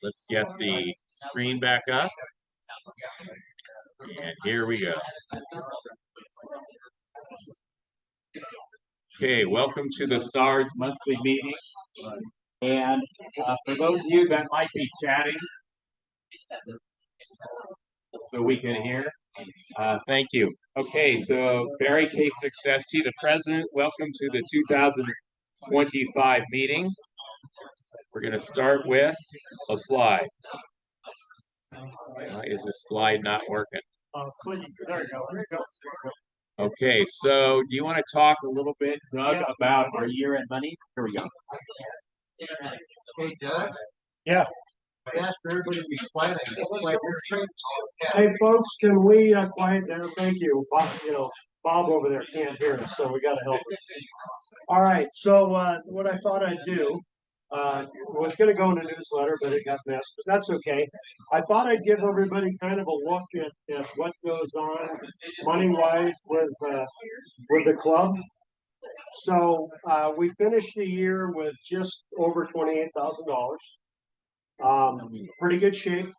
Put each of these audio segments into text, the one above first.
Let's get the screen back up. And here we go. Okay, welcome to the SNARS monthly meeting. And for those of you that might be chatting, so we can hear, thank you. Okay, so Barry K. Success-T, the president, welcome to the 2025 meeting. We're going to start with a slide. Why is this slide not working? There you go. There you go. Okay, so do you want to talk a little bit, Doug, about our year-end money? Here we go. Hey, Doug. Yeah. I asked for everybody to be quiet. Hey, folks, can we quiet down? Thank you. Bob, Bob over there can't hear us, so we got to help him. All right. So what I thought I'd do was going to go in a newsletter, but it got missed. But that's okay. I thought I'd give everybody kind of a look at what goes on money-wise with the club. So we finished the year with just over $28,000. Pretty good shape.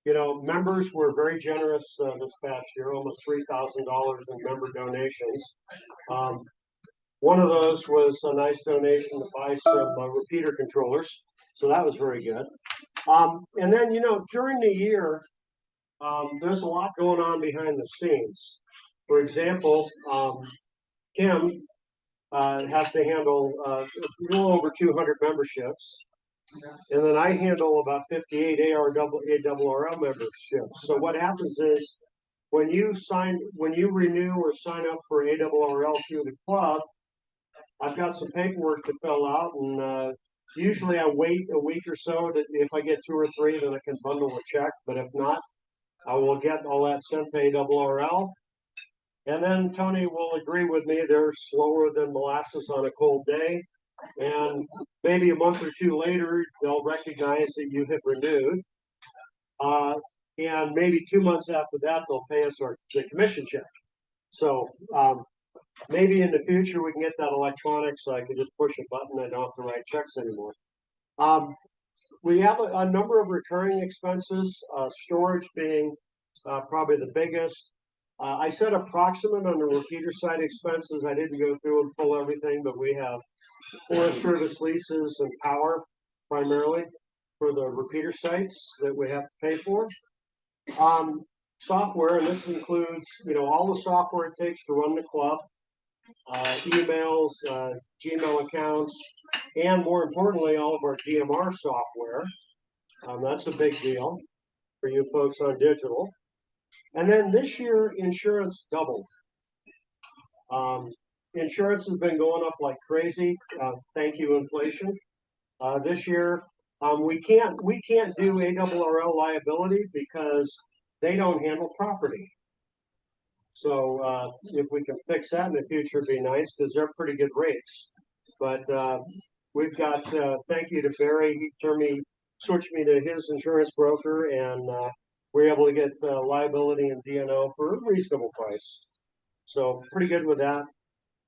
Members were very generous this past year, almost $3,000 in member donations. One of those was a nice donation to buy some repeater controllers, so that was very good. And then, during the year, there's a lot going on behind the scenes. For example, Kim has to handle a little over 200 memberships. And then I handle about 58 ARRL memberships. So what happens is when you renew or sign up for ARRL through the club, I've got some paperwork to fill out, and usually I wait a week or so that if I get 2 or 3, then I can bundle a check. But if not, I will get all that sent to ARRL. And then Tony will agree with me, they're slower than molasses on a cold day. And maybe a month or 2 later, they'll recognize that you have renewed. And maybe 2 months after that, they'll pay us the commission check. So maybe in the future, we can get that electronic so I can just push a button and I don't have to write checks anymore. We have a number of recurring expenses, storage being probably the biggest. I said approximate on the repeater side expenses. I didn't go through and pull everything, but we have Forest Service leases and power primarily for the repeater sites that we have to pay for. Software, and this includes, all the software it takes to run the club, emails, Gmail accounts, and more importantly, all of our DMR software. That's a big deal for you folks on digital. And then this year, insurance doubled. Insurance has been going up like crazy. Thank you, inflation. This year, we can't do ARRL liability because they don't handle property. So if we can fix that in the future, it'd be nice because they're pretty good rates. But we've got thank you to Barry. He switched me to his insurance broker, and we're able to get liability and D&O for a reasonable price. So pretty good with that.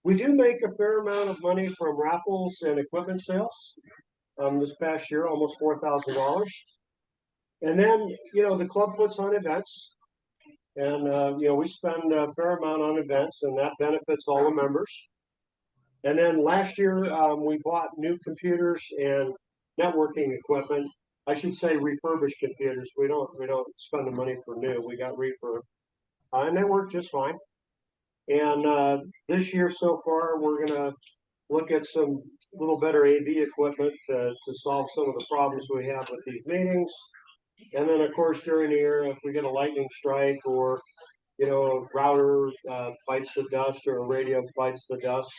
We do make a fair amount of money from raffles and equipment sales. This past year, almost $4,000. And then, the club puts on events. And, we spend a fair amount on events, and that benefits all the members. And then last year, we bought new computers and networking equipment. I should say refurbished computers. We don't spend the money for new. We got refurb. And they work just fine. And this year so far, we're going to look at some little better AV equipment to solve some of the problems we have with these meetings. And then, of course, during the year, if we get a lightning strike or, a router bites the dust or a radio bites the dust,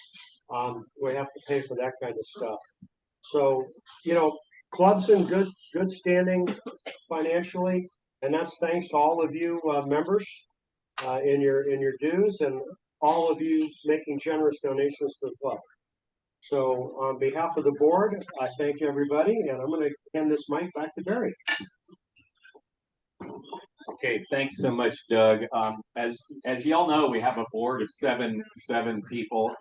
we have to pay for that kind of stuff. So, club's in good standing financially, and that's thanks to all of you members in your dues and all of you making generous donations to the club. So on behalf of the board, I thank everybody, and I'm going to hand this mic back to Barry. Okay, thanks so much, Doug. As y'all know, we have a board of seven people,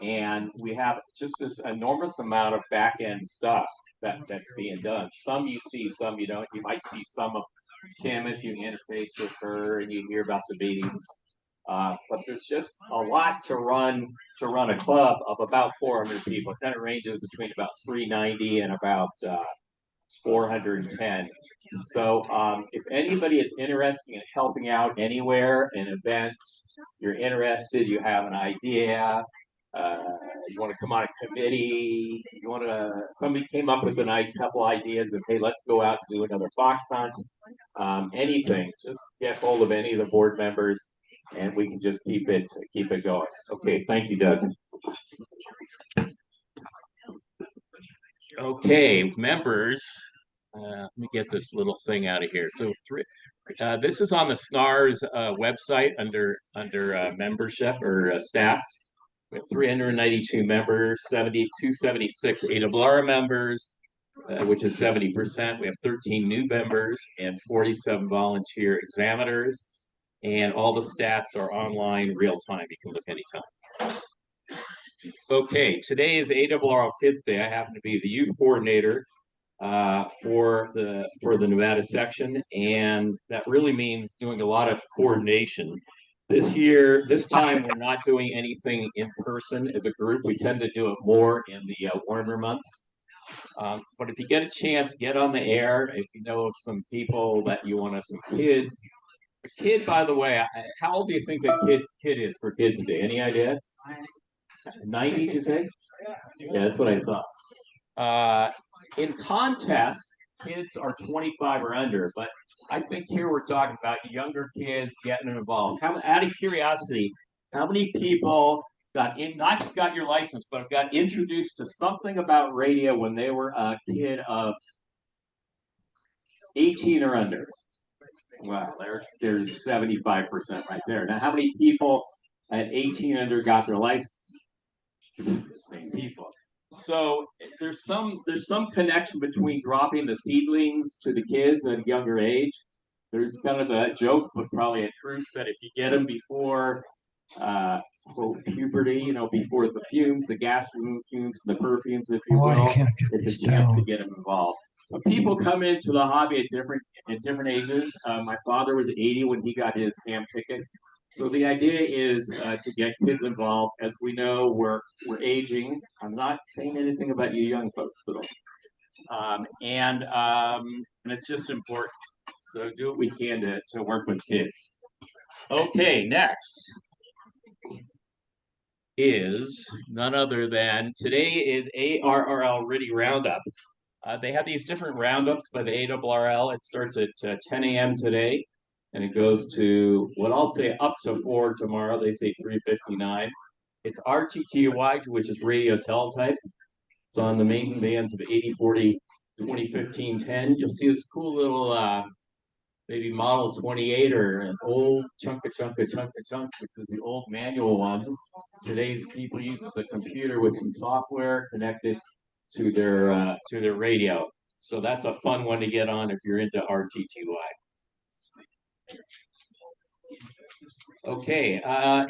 and we have just this enormous amount of back end stuff that's being done. Some you see, some you don't. You might see some of Kim if you interface with her and you hear about the meetings. But there's just a lot to run a club of about 400 people. It kind of ranges between about 390 and about 410. So if anybody is interested in helping out anywhere, an event, you're interested, you have an idea, you want to come on a committee, you want to, somebody came up with a couple ideas of, hey, let's go out and do another fox hunt, anything, just get hold of any of the board members and we can just keep it going. Okay, thank you, Doug. Okay, members, let me get this little thing out of here. So this is on the SNARS website under membership or stats. We have 392 members, 276 ARRL members, which is 70%. We have 13 new members and 47 volunteer examiners. And all the stats are online real time. You can look anytime. Okay, today is ARRL Kids Day. I happen to be the youth coordinator for the Nevada section, and that really means doing a lot of coordination. This time, we're not doing anything in person as a group. We tend to do it more in the warmer months. But if you get a chance, get on the air. If you know of some people that you want to, some kids. A kid, by the way, how old do you think a kid is for Kids Day? Any idea? 90, you say? Yeah, that's what I thought. In contests, kids are 25 or under, but I think here we're talking about younger kids getting involved. Out of curiosity, how many people not got your license, but got introduced to something about radio when they were a kid of 18 or under? Wow, there's 75% right there. Now, how many people at 18 under got their license? The same people. So there's some connection between dropping the seedlings to the kids at a younger age. There's kind of a joke, but probably a truth, that if you get them before puberty, before the fumes, the gas fumes, the perfumes, if you will, it's a chance to get them involved. But people come into the hobby at different ages. My father was 80 when he got his ham ticket. So the idea is to get kids involved. As we know, we're aging. I'm not saying anything about you young folks at all. And it's just important. So do what we can to work with kids. Okay, next is none other than, today is ARRL Riddy Roundup. They have these different roundups by the ARRL. It starts at 10 a.m. today, and it goes to, what I'll say, up to 4 tomorrow. They say 3:59. It's RTTY, which is radio teletype. It's on the main bands of 80, 40, 20, 15, 10. You'll see this cool little maybe model 28 or an old chunk, which is the old manual ones. Today's people use a computer with some software connected to their radio. So that's a fun one to get on if you're into RTTY. Okay,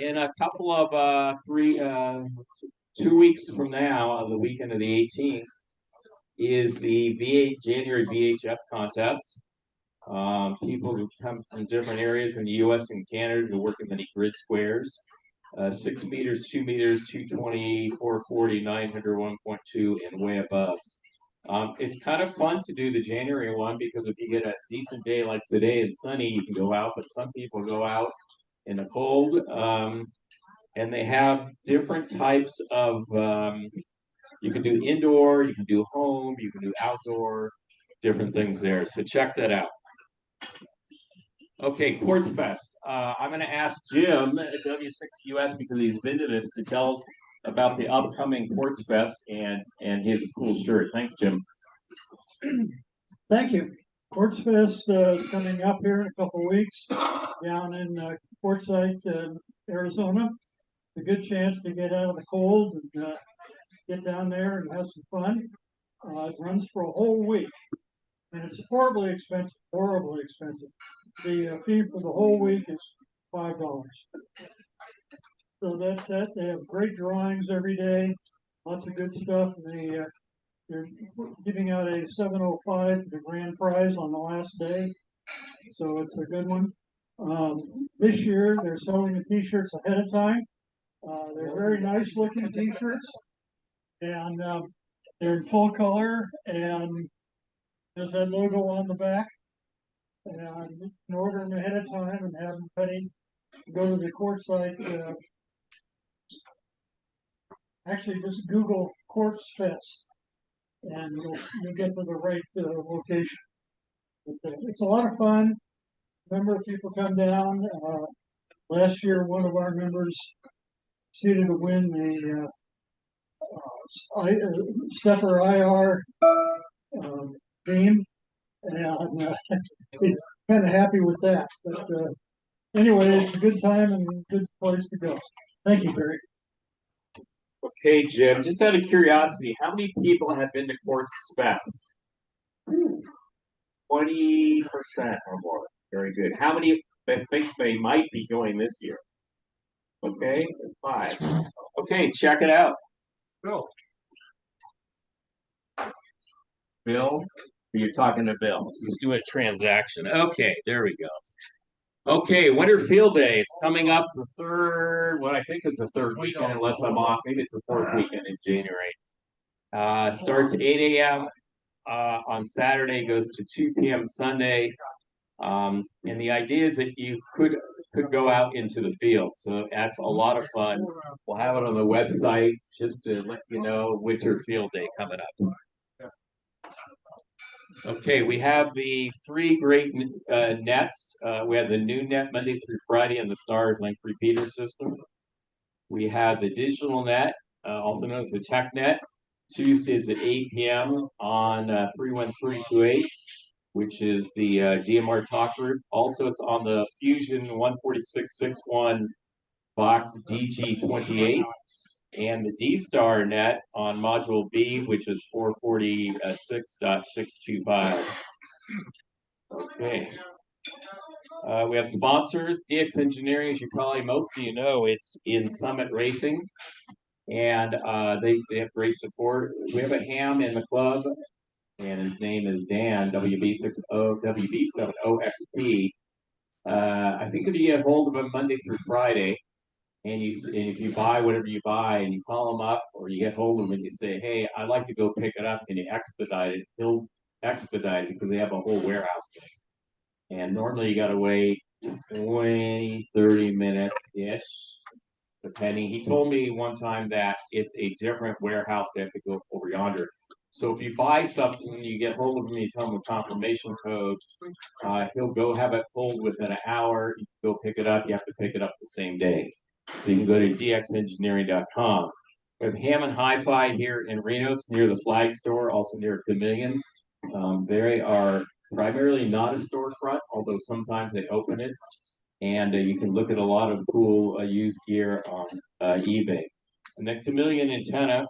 in a couple of 2 weeks from now, on the weekend of the 18th, is the January VHF contest. People who come from different areas in the U.S. and Canada to work in many grid squares. 6 meters, 2 meters, 220, 440, 900, 1.2, and way above. It's kind of fun to do the January one because if you get a decent day like today and sunny, you can go out, but some people go out in the cold. And they have different types of, you can do indoor, you can do home, you can do outdoor, different things there. So check that out. Okay, Quartz Fest. I'm going to ask Jim at W6US, because he's been to this, to tell us about the upcoming Quartz Fest and his cool shirt. Thanks, Jim. Thank you. Quartz Fest is coming up here in a couple of weeks down in Quartzsite, Arizona. It's a good chance to get out of the cold and get down there and have some fun. It runs for a whole week, and it's horribly expensive, the fee for the whole week is $5. So that's that. They have great drawings every day, lots of good stuff. They're giving out a 705 for the grand prize on the last day, so it's a good one. This year they're selling the T-shirts ahead of time. They're very nice looking T-shirts, and they're in full color, and there's that logo on the back. And you can order them ahead of time and have them ready. Go to the court site. Actually, just Google Quartz Fest, and you'll get to the right location. But, it's a lot of fun. A number of people come down. Last year, one of our members seated to win the Stepper IR theme, and he's kind of happy with that. But anyway, it's a good time and a good place to go. Thank you, Barry. Okay, Jim, just out of curiosity, how many people have been to Quartz Fest? 20% or more. Very good. How many think they might be going this year? Okay, 5. Okay, check it out. Bill. Bill? You're talking to Bill. He's doing a transaction. Okay, there we go. Okay, Winter Field Day. It's coming up the third, what I think is the third weekend, unless I'm off. Maybe it's the fourth weekend in January. Starts at 8 a.m. On Saturday, goes to 2 p.m. Sunday. And the idea is that you could go out into the field. So that's a lot of fun. We'll have it on the website just to let you know Winter Field Day coming up. Okay, we have the 3 great nets. We have the new net Monday through Friday and the SNARS link repeater system. We have the digital net, also known as the tech net, Tuesdays at 8 p.m. on 31328, which is the DMR talk group. Also, it's on the Fusion 14661 box DG28. And the D-Star net on module B, which is 446.625. Okay. We have sponsors. DX Engineering, as you probably most of you know, it's in Summit Racing. And they have great support. We have a ham in the club, and his name is Dan, WB70XP. I think if you get hold of him Monday through Friday, and if you buy whatever you buy and you call him up or you get hold of him and you say, hey, I'd like to go pick it up, and you expedite it, he'll expedite it because they have a whole warehouse thing. And normally you got to wait 20, 30 minutes-ish, depending. He told me one time that it's a different warehouse. They have to go over yonder. So if you buy something, you get hold of him, you tell him a confirmation code, he'll go have it pulled within an hour. You go pick it up. You have to pick it up the same day. So you can go to dxengineering.com. We have Ham and Hi-Fi here in Reno. It's near the Flag Store, also near Chameleon. They are primarily not a storefront, although sometimes they open it. And you can look at a lot of cool used gear on eBay. And then Chameleon Antenna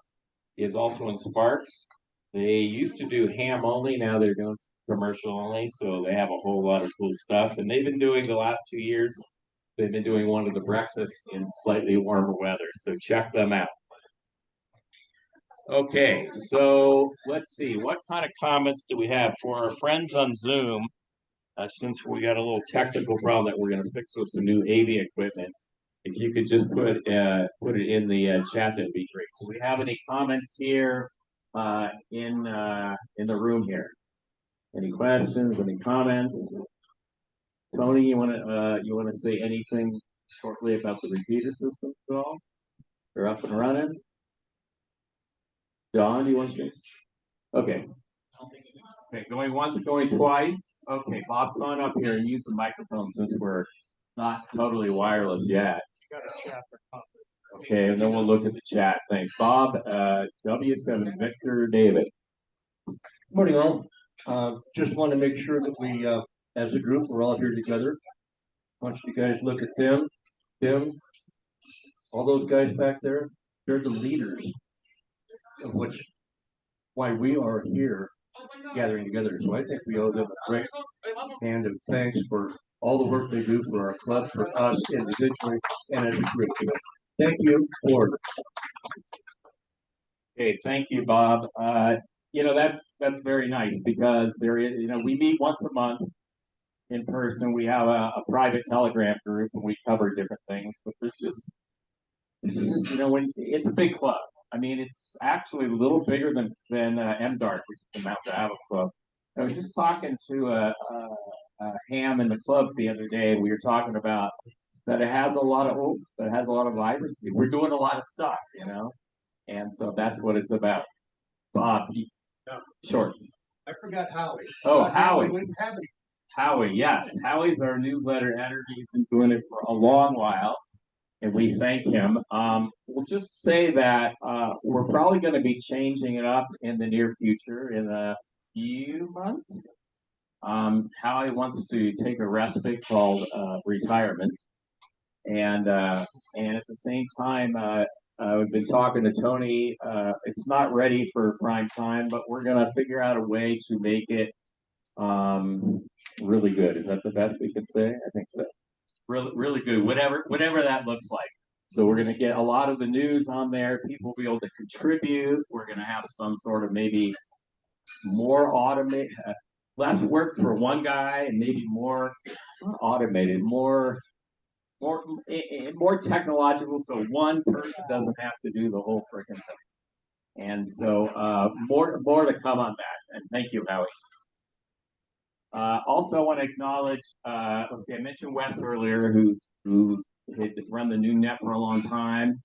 is also in Sparks. They used to do ham only. Now they're doing commercial only. So they have a whole lot of cool stuff. And they've been doing the last 2 years, they've been doing one of the breakfasts in slightly warmer weather, so check them out. Okay, so let's see, what kind of comments do we have for our friends on Zoom? Since we got a little technical problem that we're going to fix with some new AV equipment, if you could just put it in the chat, that'd be great. Do we have any comments here in the room here? Any questions? Any comments? Tony, you want to say anything shortly about the repeater system at all? They're up and running. John, do you want to say? Okay. Okay, going once, going twice. Okay, Bob, come on up here and use the microphone since we're not totally wireless yet. Okay, and then we'll look at the chat. Thanks, Bob. W7 Victor David. Morning, all. Just want to make sure that we, as a group, we're all here together. I want you guys to look at them, all those guys back there. They're the leaders of why we are here gathering together. So I think we owe them a great hand of thanks for all the work they do for our club, for us individually, and as a group. Thank you, board. Okay, thank you, Bob. That's very nice because there is, we meet once a month in person. We have a private Telegram group and we cover different things, but when it's a big club. I mean, it's actually a little bigger than MDART, which is the Mount Ava Club. I was just talking to Ham in the club the other day, and we were talking about that it has a lot of hope, that it has a lot of vibrancy. We're doing a lot of stuff, and so that's what it's about. Bob, short. I forgot Howie. Oh, Howie. Wouldn't have any. Howie, yes. Howie's our newsletter editor. He's been doing it for a long while, and we thank him. We'll just say that we're probably going to be changing it up in the near future in a few months. Howie wants to take a respite called retirement. And at the same time, we've been talking to Tony. It's not ready for prime time, but we're going to figure out a way to make it really good. Is that the best we can say? I think so. Really, really good. Whatever that looks like. So we're going to get a lot of the news on there. People will be able to contribute. We're going to have some sort of maybe more automated, less work for one guy, and maybe more automated, more technological, so one person doesn't have to do the whole freaking thing. And so more to come on that. And thank you, Howie. Also, I want to acknowledge. Let's see, I mentioned Wes earlier, who had run the new net for a long time,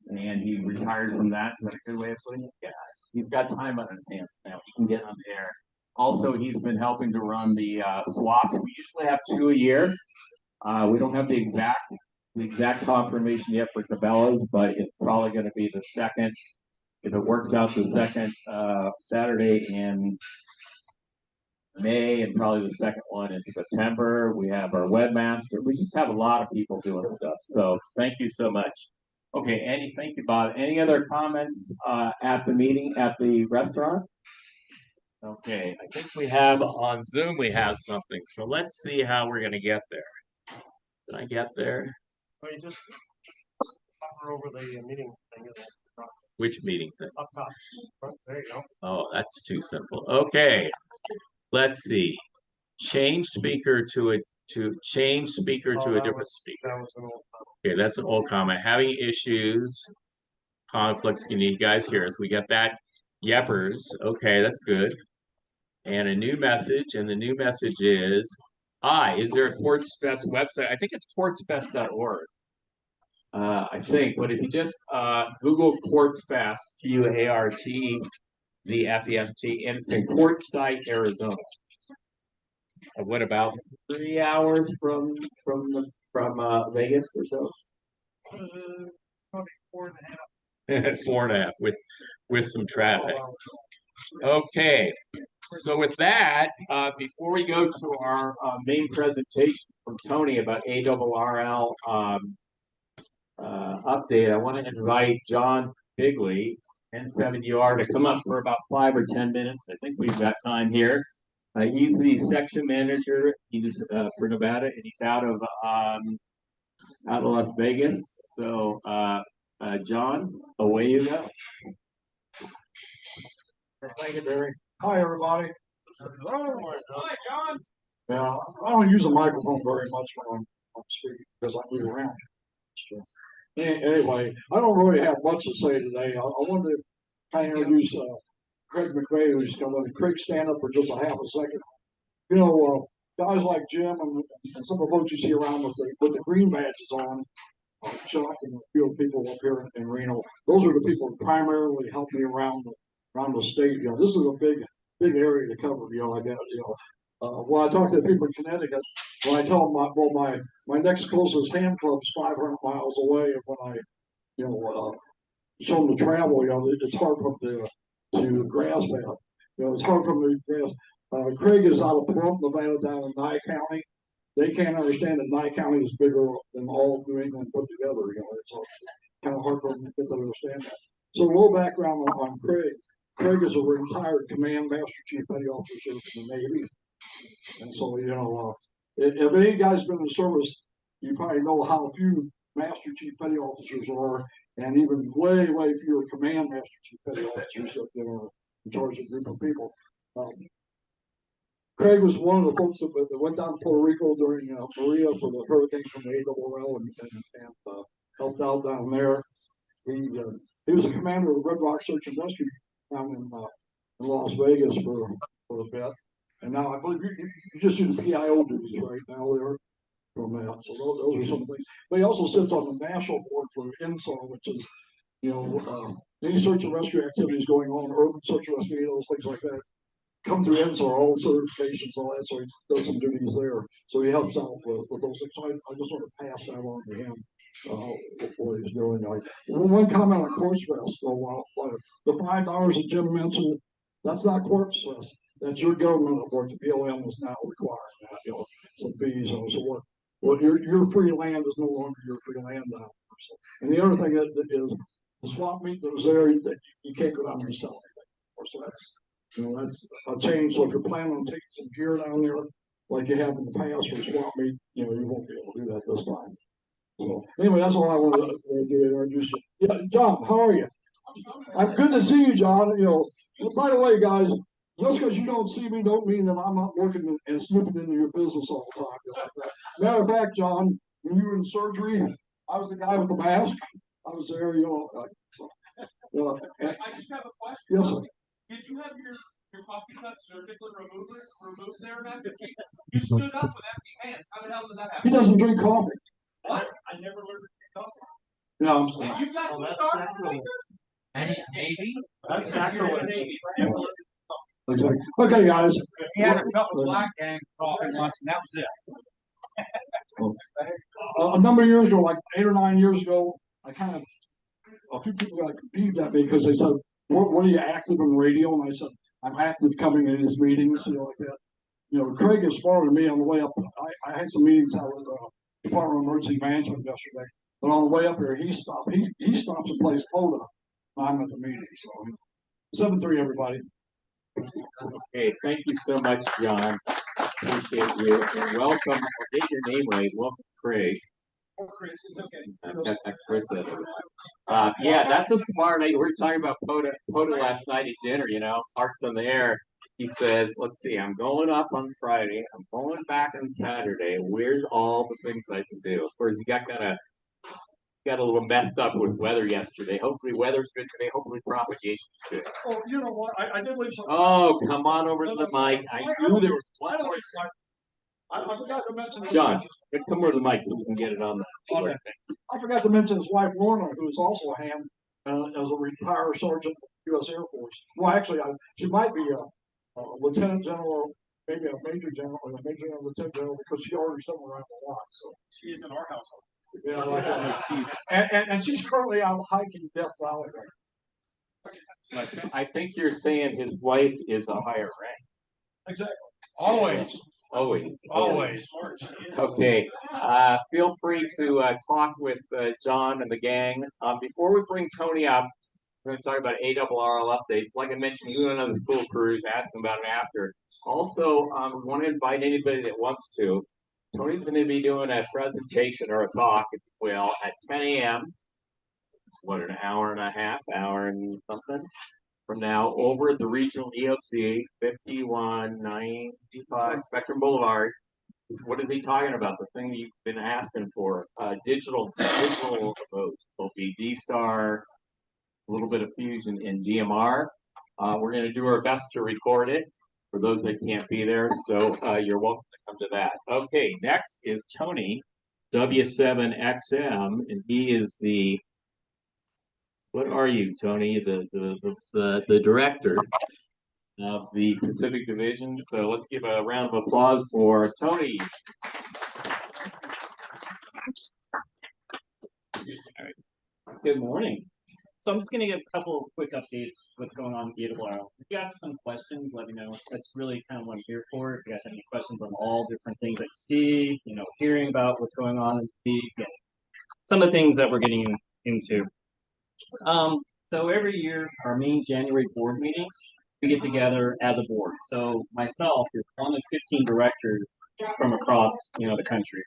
and he retired from that. Is that a good way of putting it? Yeah, he's got time on his hands now. He can get on the air. Also, he's been helping to run the swaps. We usually have 2 a year. We don't have the exact confirmation yet for Cabela's, but it's probably going to be the second. If it works out, the second Saturday in May, and probably the second one in September. We have our webmaster. We just have a lot of people doing stuff. So thank you so much. Okay, thank you, Bob. Any other comments at the meeting at the restaurant? Okay, I think we have on Zoom, we have something. So let's see how we're going to get there. Can I get there? Well, you just hover over the meeting thing. Which meeting thing? Up top. There you go. Oh, that's too simple. Okay, let's see. Change speaker to a different speaker. That was an old comment. Okay, that's an old comment. Having issues, conflicts. Can you guys hear us? We got that. Yeppers. Okay, that's good. And a new message, and the new message is, is there a QuartzFest website? I think it's quartzfest.org. I think, but if you just Google QuartzFest, QuartzFest, and it's in Quartzsite, Arizona. What about 3 hours from Vegas or so? Probably 4.5. 4.5 with some traffic. Okay, so with that, before we go to our main presentation from Tony about ARRL update, I want to invite John Bigley, N7UR, to come up for about 5 or 10 minutes. I think we've got time here. He's the section manager. He's for Nevada, and he's out of Las Vegas. So, John, away you go. Thank you, Barry. Hi, everybody. Hi, John. Now, I don't use a microphone very much when I'm speaking because I move around. So, anyway, I don't really have much to say today. I wanted to kind of introduce Craig McRae, who's going to let Craig stand up for just a half a second. Guys like Jim and some of the folks you see around with the green badges on, Chuck and a few of the people up here in Reno, those are the people who primarily help me around the state. This is a big area to cover. I guess. When I talk to the people in Connecticut, when I tell them my next closest hand club is 500 miles away, and when I show them the travel, it's hard for them to grasp that. It's hard for them to grasp. Craig is out of Pahrump, Nevada, down in Nye County. They can't understand that Nye County is bigger than all of New England put together. It's kind of hard for them to get to understand that. So a little background on Craig. Craig is a retired Command Master Chief Petty Officer in the Navy. And so, if any guy's been in the service, you probably know how few Master Chief Petty Officers are, and even way fewer Command Master Chief Petty Officers that are in charge of a group of people. Craig was one of the folks that went down to Puerto Rico during Maria for the hurricane from the ARRL and helped out down there. He was a commander of the Red Rock Search and Rescue down in Las Vegas for a bit. And now I believe you just do the PIO duties right now there from that. So those are some things. But he also sits on the national board for INSAR, which is, any search and rescue activities going on, urban search and rescue, those things like that, come through INSAR, all the certifications, all that. So he does some duties there. So he helps out with those things. So I just want to pass that on to him. What he's doing. One comment on Corpse Fest. The $5 that Jim mentioned, that's not Corpse Fest. That's your government award. The BLM is now requiring that, some fees. So what your free land is no longer your free land now. So, and the other thing that is the swap meet that was there, that you can't go down there and sell anything. So that's a change. So if you're planning on taking some gear down there, like you have in the past for swap meet, you won't be able to do that this time. So anyway, that's all I wanted to do. Introduce you. Yeah, John, how are you? I'm good to see you, John. By the way, guys, just because you don't see me, don't mean that I'm not looking and snooping into your business all the time. Matter of fact, John, when you were in surgery, I was the guy with the mask. I was there, I just have a question. Yes, sir. Did you have your coffee cup surgically removed there, Master Chief? You stood up with empty hands. How the hell did that happen? He doesn't drink coffee. What? I never learned to drink coffee. Yeah, You got to start. And he's Navy? That's sacrilege. Navy. Exactly. Okay, guys. He had a cup of black gang coffee once, and that was it. A number of years ago, like 8 or 9 years ago, a few people got confused at me because they said, what are you active in radio? And I said, I'm active coming in his meetings, like that. Craig is smarter than me on the way up. I had some meetings out with Department of Emergency Management yesterday, but on the way up there, he stops and plays POTA. I'm at the meeting, so 7-3, everybody. Okay, thank you so much, John. Appreciate you. And welcome. I'll get your name right. Welcome, Craig. Oh, Chris, it's okay. Chris said it. Yeah, that's a smart idea. We were talking about POTA last night at dinner, Parks on the Air. He says, let's see, I'm going up on Friday. I'm going back on Saturday. Where's all the things I can do? Of course, he got a little messed up with weather yesterday. Hopefully weather's good today. Hopefully propagation's good. Oh, you know what? I did leave something. Oh, come on over to the mic. I knew there was one more. I forgot to mention John, come over to the mic so we can get it on the okay. I forgot to mention his wife Lorna, who is also a hand as a retired sergeant in the U.S. Air Force. Well, actually, she might be a lieutenant general, maybe a major general, or a major general, lieutenant general, because she already somewhere around the lot. So She is in our household. yeah, like and she's currently out hiking Death Valley right now. I think you're saying his wife is a higher rank. Exactly. Always. Always. Okay. Feel free to talk with John and the gang. Before we bring Tony up, we're going to talk about ARRL updates. Like I mentioned, you and another school cruise, ask them about it after. Also, want to invite anybody that wants to. Tony's going to be doing a presentation or a talk, if you will, at 10 a.m. What, an hour and a half, hour and something from now, over at the regional EOC, 5195 Spectrum Boulevard. What is he talking about? The thing you've been asking for, digital votes. Will be D-Star, a little bit of Fusion in DMR. We're going to do our best to record it for those that can't be there. So you're welcome to come to that. Okay, next is Tony, W7XM, and he is the, what are you, Tony? The director of the Pacific Division. So let's give a round of applause for Tony. All right. Good morning. So I'm just going to give a couple of quick updates what's going on with ARRL. If you have some questions, let me know. That's really kind of what I'm here for. If you guys have any questions on all different things that you see, hearing about what's going on in the league, and some of the things that we're getting into. So every year, our main January board meeting we get together as a board. So myself is one of 15 directors from across, the country.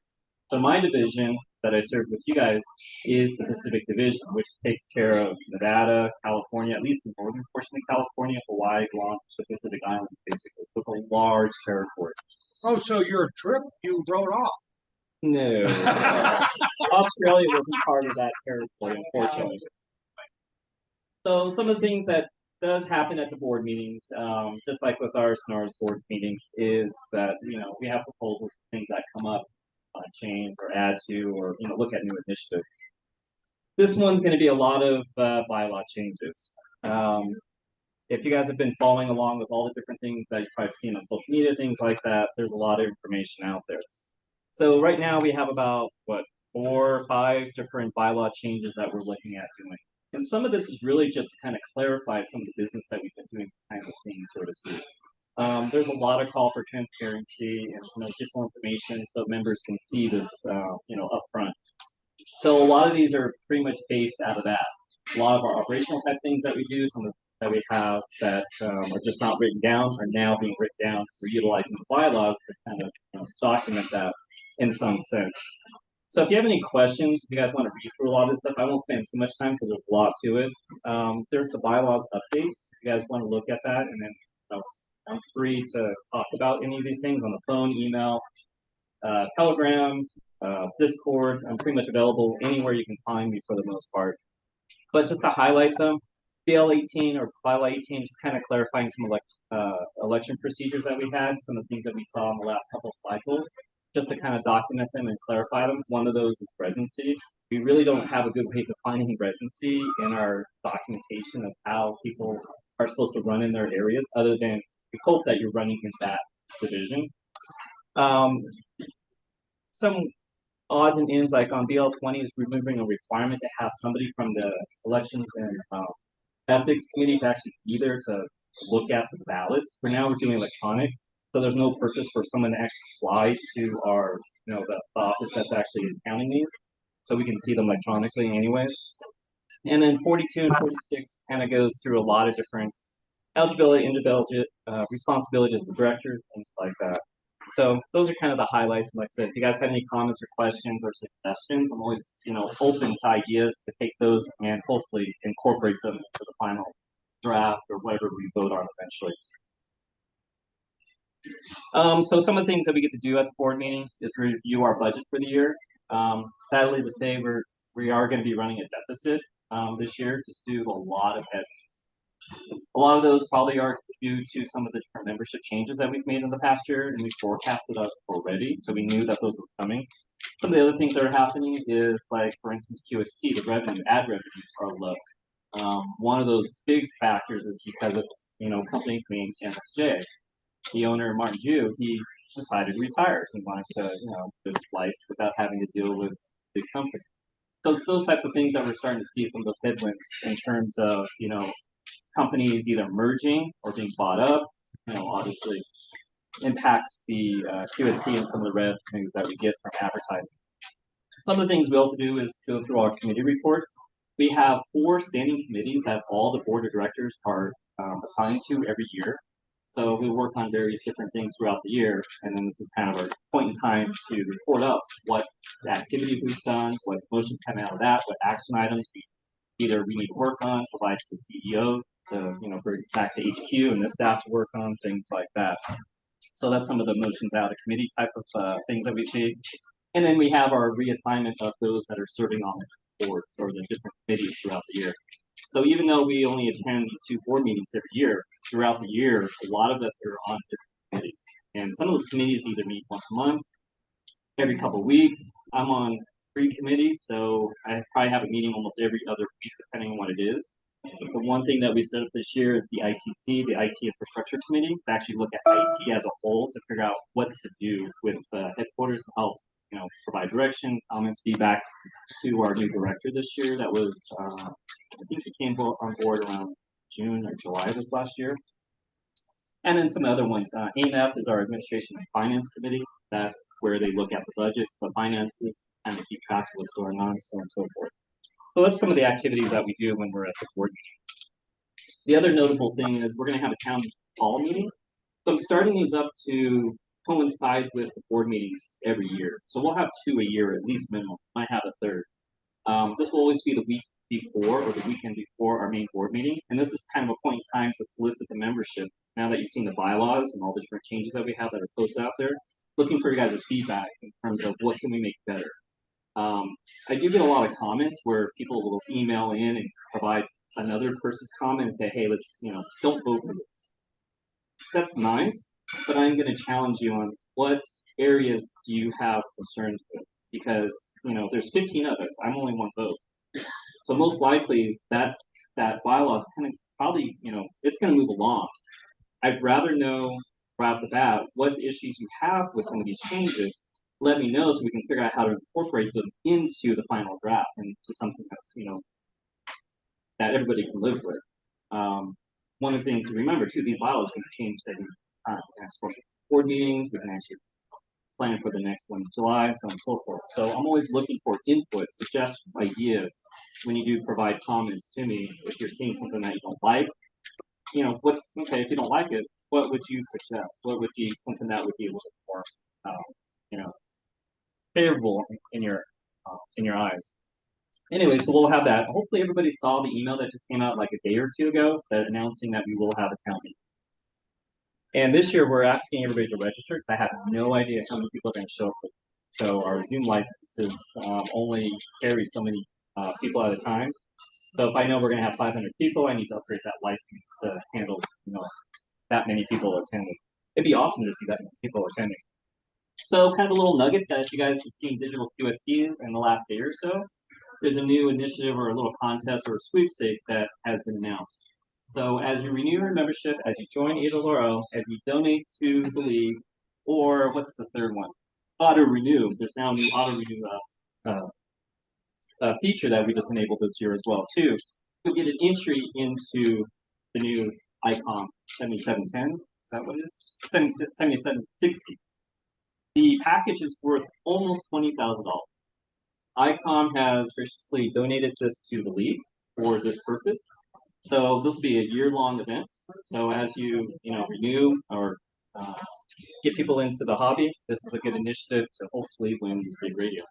So my division that I serve with you guys is the Pacific Division, which takes care of Nevada, California, at least the northern portion of California, Hawaii, Guam, the Pacific Islands, basically. So it's a large territory. Oh, so your trip you wrote off? No. Australia wasn't part of that territory, unfortunately. So some of the things that does happen at the board meetings, just like with our SNARS board meetings, is that, we have proposals, things that come up, change or add to, or, look at new initiatives. This one's going to be a lot of bylaw changes. If you guys have been following along with all the different things that you've probably seen on social media, things like that, there's a lot of information out there. So right now we have about, 4 or 5 different bylaw changes that we're looking at doing. And some of this is really just to kind of clarify some of the business that we've been doing behind the scenes, so to speak. There's a lot of call for transparency and additional information so members can see this, up front. So a lot of these are pretty much based out of that. A lot of our operational type things that we do, some of that we have that are just not written down, are now being written down. We're utilizing the bylaws to kind of document that in some sense. So if you have any questions, if you guys want to read through a lot of this stuff, I won't spend too much time because there's a lot to it. There's the bylaws updates. If you guys want to look at that, and then I'm free to talk about any of these things on the phone, email, Telegram, Discord. I'm pretty much available anywhere you can find me for the most part. But just to highlight them, BL 18 or bylaw 18, just kind of clarifying some election procedures that we had, some of the things that we saw in the last couple cycles, just to kind of document them and clarify them. One of those is residency. We really don't have a good way of defining residency in our documentation of how people are supposed to run in their areas, other than we hope that you're running in that division. Some odds and ends, like on BL 20, is removing a requirement to have somebody from the elections and ethics committee to actually be there to look at the ballots. For now, we're doing electronic, so there's no purpose for someone to actually fly to our, the office that's actually counting these, so we can see them electronically anyways. And then 42 and 46 kind of goes through a lot of different eligibility, individual responsibilities of the directors, things like that. So those are kind of the highlights. And like I said, if you guys have any comments or questions or suggestions, I'm always, open to ideas to take those and hopefully incorporate them into the final draft or whatever we vote on eventually. So some of the things that we get to do at the board meeting is review our budget for the year. Sadly to say, we are going to be running a deficit this year, just due to a lot of headwinds. A lot of those probably are due to some of the different membership changes that we've made in the past year, and we forecasted us already, so we knew that those were coming. Some of the other things that are happening is, like, for instance, QST, the ad revenues are low. One of those big factors is because of, company named MFJ. The owner, Marcin, he decided to retire. He wanted to, live life without having to deal with big companies. So those types of things that we're starting to see some of those headwinds in terms of, companies either merging or being bought up, obviously impacts the QST and some of the revenues that we get from advertising. Some of the things we also do is go through our committee reports. We have 4 standing committees that all the board of directors are assigned to every year. So we work on various different things throughout the year, and then this is kind of our point in time to report up what activity we've done, what motions come out of that, what action items we need to work on, provide to the CEO to, bring back to HQ and the staff to work on, things like that. So that's some of the motions out of committee type of things that we see. And then we have our reassignment of those that are serving on the boards or the different committees throughout the year. So even though we only attend these 2 board meetings every year, throughout the year, a lot of us are on different committees. And some of those committees either meet once a month, every couple of weeks. I'm on 3 committees, so I probably have a meeting almost every other week, depending on what it is. The one thing that we set up this year is the ITC, the IT Infrastructure Committee, to actually look at IT as a whole to figure out what to do with headquarters to help, provide direction, comments, feedback to our new director this year. That was, I think he came on board around June or July of this last year. And then some other ones. AMF is our Administration and Finance Committee. That's where they look at the budgets, the finances, and keep track of what's going on, so on and so forth. So that's some of the activities that we do when we're at the board The other notable thing is we're going to have a town hall meeting. So I'm starting these up to coincide with the board meetings every year. So we'll have 2 a year, at least minimum. Might have a third. This will always be the week before or the weekend before our main board meeting. And this is kind of a point in time to solicit the membership. Now that you've seen the bylaws and all the different changes that we have that are posted out there, looking for your guys' feedback in terms of what can we make better. I do get a lot of comments where people will email in and provide another person's comment and say, hey, let's, don't vote for this. That's nice, but I'm going to challenge you on what areas do you have concerns with? Because, there's 15 of us. I'm only one vote. So most likely that bylaw is kind of probably, it's going to move along. I'd rather know right off the bat what issues you have with some of these changes. Let me know so we can figure out how to incorporate them into the final draft and to something that's, that everybody can live with. One of the things to remember too, these bylaws can change every time. We can have special board meetings, we can actually plan for the next one in July, so on and so forth. So I'm always looking for input, suggestions, ideas when you do provide comments to me. If you're seeing something that you don't like, what's okay, if you don't like it, what would you suggest? What would be something that would be a little more favorable in your eyes? Anyway, so we'll have that. Hopefully everybody saw the email that just came out like a day or two ago that announcing that we will have a town meeting. And this year we're asking everybody to register because I have no idea how many people are going to show up. So our Zoom licenses only carry so many people at a time. So if I know we're going to have 500 people, I need to upgrade that license to handle that many people attending. It'd be awesome to see that many people attending. So kind of a little nugget that if you guys have seen digital QST in the last day or so, there's a new initiative or a little contest or a sweepstake that has been announced. So as you renew your membership, as you join ARRL, as you donate to the league, or what's the third one? Auto renew. There's now a new auto renew feature that we just enabled this year as well too. You'll get an entry into the new icon 7710. Is that what it is? 7760. The package is worth almost $20,000. ICOM has graciously donated this to the league for this purpose. So this will be a year-long event. So as you renew or get people into the hobby, this is a good initiative to hopefully win big radio.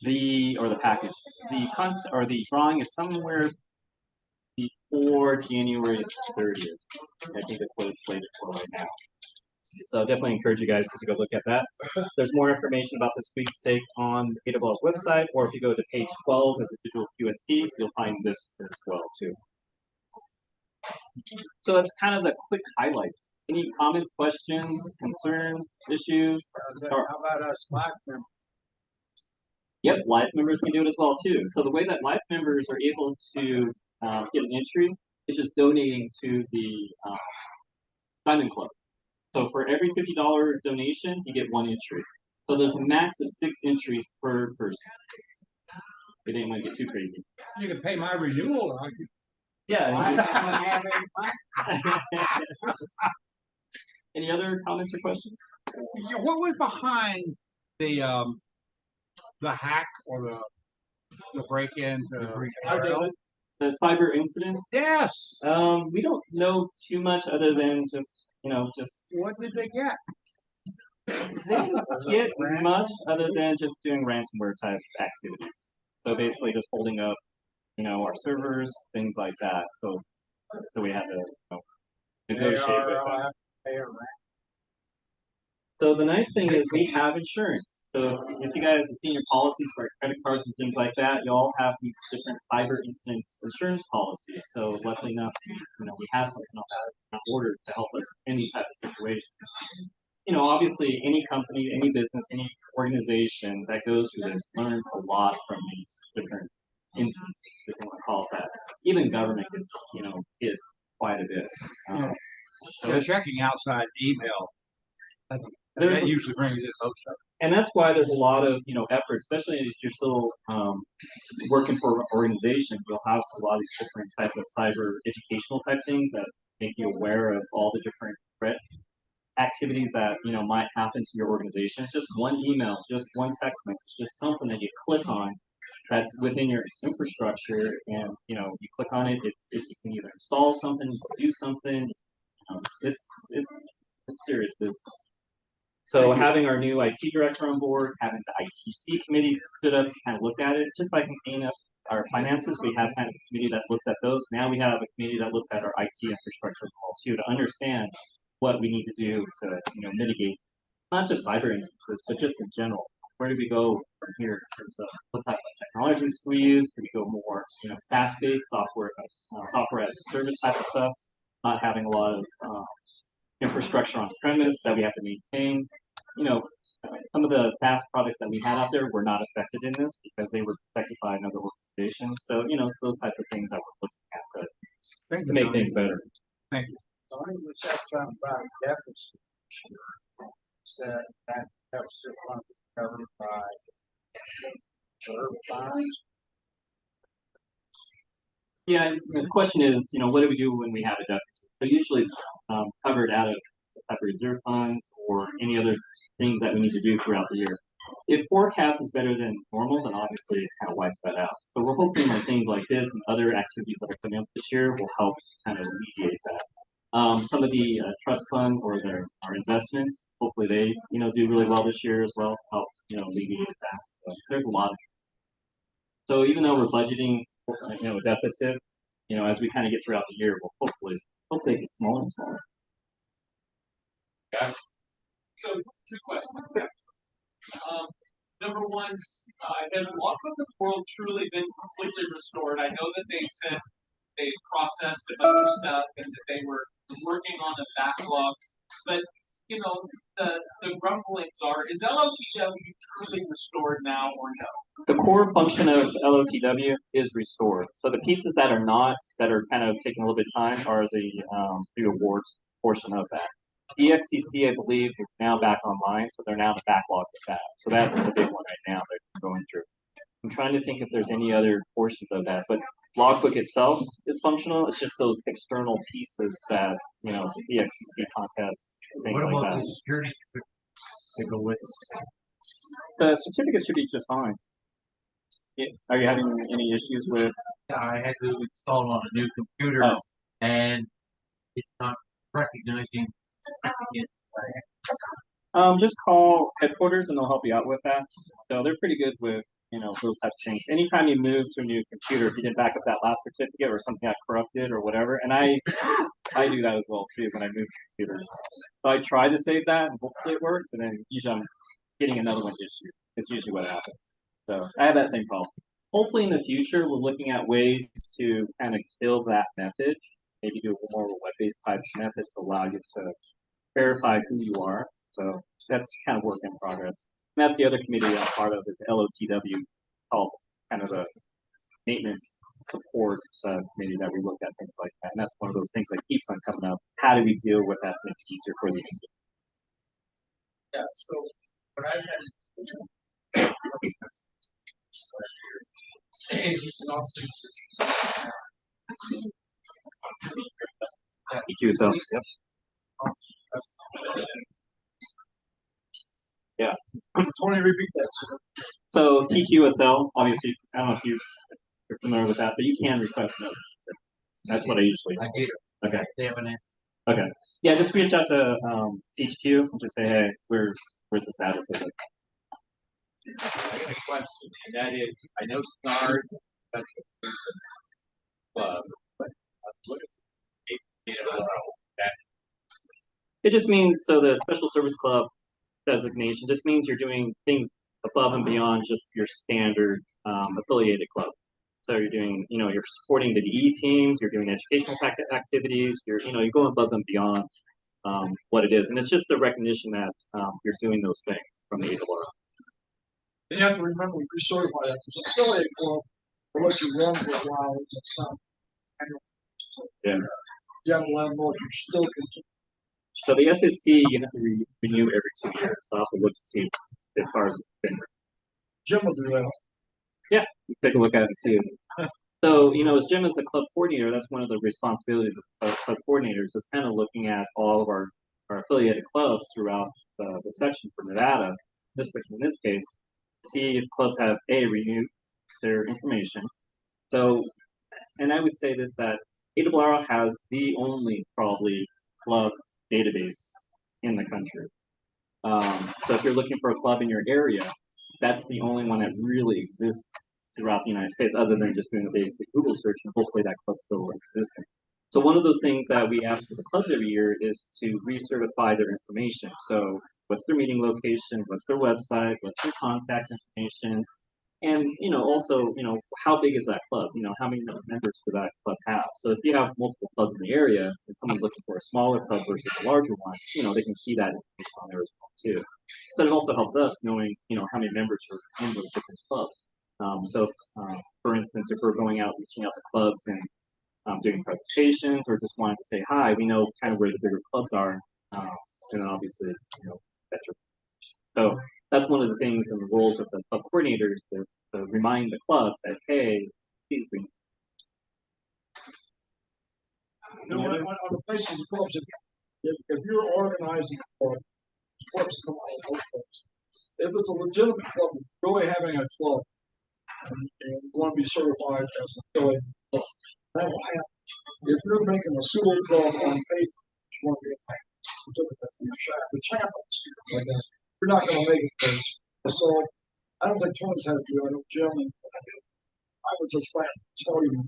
The package. The drawing is somewhere before January 30th. I think that's what it's slated for right now. So definitely encourage you guys to go look at that. There's more information about the sweepstake on the ARRL's website, or if you go to page 12 of the digital QST, you'll find this as well too. So that's kind of the quick highlights. Any comments, questions, concerns, issues? How about us live members? Yep, live members can do it as well too. So the way that live members are able to get an entry is just donating to the Diamond Club. So for every $50 donation, you get 1 entry. So there's a max of 6 entries per person. It ain't gonna get too crazy. You can pay my renewal. Yeah. Any other comments or questions? What was behind the hack or the break-in to The cyber incident? Yes. We don't know too much other than just What did they get? they didn't get much other than just doing ransomware type activities. So basically just holding up, our servers, things like that. So we had to negotiate with them. So the nice thing is we have insurance. So if you guys have seen your policies for credit cards and things like that, you all have these different cyber incidents insurance policies. So luckily enough, we have something like that in order to help us in these type of situations. Obviously any company, any business, any organization that goes through this learns a lot from these different instances, if you want to call it that. Even government gets, hit quite a bit. So checking outside email, that usually brings in most of it. And that's why there's a lot of, effort, especially if you're still working for an organization, you'll have a lot of these different types of cyber educational type things that make you aware of all the different threat activities that, might happen to your organization. Just one email, just one text message, just something that you click on that's within your infrastructure, and you know, you click on it, you can either install something, do something. It's serious business. So having our new IT director on board, having the ITC committee stood up, kind of looked at it, just like cleaning up our finances, we have kind of a committee that looks at those. Now we have a committee that looks at our IT infrastructure as well too, to understand what we need to do to, you know, mitigate not just cyber instances, but just in general. Where do we go from here in terms of what type of technologies we use? Do we go more, you know, SaaS-based software, software as a service type of stuff? Not having a lot of infrastructure on premise that we have to maintain. You know, some of the SaaS products that we had out there were not affected in this because they were protected by another organization. So, you know, it's those types of things that we're looking at to make things better. Thank you. I think we said something about deficit. Said that deficit must be covered by funds. Yeah, the question is, you know, what do we do when we have a deficit? So usually it's covered out of reserve funds or any other things that we need to do throughout the year. If forecast is better than normal, then obviously it kind of wipes that out. So we're hoping that things like this and other activities that are coming up this year will help kind of alleviate that. Some of the trust fund or our investments, hopefully they, you know, do really well this year as well, help, you know, alleviate that. So there's a lot. So even though we're budgeting, you know, a deficit, you know, as we kind of get throughout the year, we'll hopefully get smaller and smaller. So, two questions. Number one, has Walk of the World truly been completely restored? I know that they processed a bunch of stuff and that they were working on a backlog, but you know, the grumblings are, is LOTW truly restored now or no? The core function of LOTW is restored. So the pieces that are not, that are kind of taking a little bit of time, are the awards portion of that. DXCC, I believe, is now back online, so they're now in the backlog with that. So that's the big one right now that we're going through. I'm trying to think if there's any other portions of that, but Logbook itself is functional. It's just those external pieces that, you know, the DXCC contests, things What like about that. the security certificate to go with it? The certificate should be just fine. Are you having any issues with? I had to install on a new computer and it's not recognizing it. Just call headquarters and they'll help you out with that. So they're pretty good with, you know, those types of things. Anytime you move to a new computer, if you didn't back up that last certificate or something got corrupted or whatever, and I do that as well too when I move computers. So I try to save that and hopefully it works, and then usually I'm getting another one issued. It's usually what happens. So I have that same problem. Hopefully in the future we're looking at ways to kind of kill that method, maybe do more of a web-based type method to allow you to verify who you are. So that's kind of work in progress. And that's the other committee I'm part of, is LOTW, called kind of a maintenance support committee that we look at things like that. And that's one of those things that keeps on coming up. How do we deal with that to make it easier for the user? Yeah, so what I had EQSL. Yep. Yeah. Repeat that. So TQSL, obviously, I don't know if you're familiar with that, but you can request notes. That's what I usually do. I did. Okay. They have an answer. Okay. Yeah, just reach out to HQ and just say, hey, where's the status of it? I have a question, and that is, I know SNARS, that's the club, but what is ARRL? It just means, so the Special Service Club designation just means you're doing things above and beyond just your standard affiliated club. So you're doing, you know, you're supporting the DE teams, you're doing educational activities, you're going above and beyond what it is. And it's just a recognition that you're doing those things from the ARRL. You have to remember, we recertify that. It's an affiliate club, will let you run for a while. Yeah. You have to let them know if you still continue. So the SSC, you have to renew every 2 years. So I'll have to look to see as far as it's been. Jim will do that. Yeah, take a look at it and see it. So, you know, as Jim is the club coordinator, that's one of the responsibilities of club coordinators, is kind of looking at all of our affiliated clubs throughout the section for Nevada, in this case, see if clubs have renewed their information. So, and I would say this, that ARRL has the only probably club database in the country. So if you're looking for a club in your area, that's the only one that really exists throughout the United States, other than just doing a basic Google search, and hopefully that club's still existing. So one of those things that we ask for the clubs every year is to recertify their information. So what's their meeting location, what's their website, what's their contact information, and also how big is that club? How many members does that club have? So if you have multiple clubs in the area and someone's looking for a smaller club versus a larger one, they can see that information on there as well too. So it also helps us knowing how many members are in those different clubs. For instance, if we're going out reaching out to clubs and doing presentations or just wanting to say hi, we know kind of where the bigger clubs are, and then obviously better. So that's one of the things and the roles of the club coordinators to remind the clubs that, hey, please bring. On the basis of clubs, if you're organizing clubs come out of those clubs, if it's a legitimate club, really having a club, and you want to be certified as an affiliate club, that will happen. If you're making a pseudo club on paper, you want to be a certificate, which happens like that. You're not going to make it first. So I don't think Tony's had to do it. I know Jim, I would just flat tell you,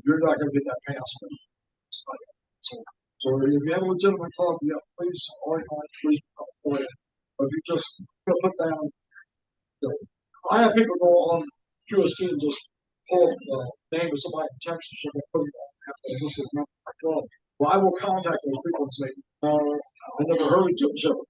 you're not going to get that pass. So if you have a legitimate club, yeah, please organize, please go ahead. But if you just put down, I have people go on QST and just pull the name of somebody in Texas and they put it on. This is not my club. Well, I will contact those people and say, I never heard of Jim Shepard.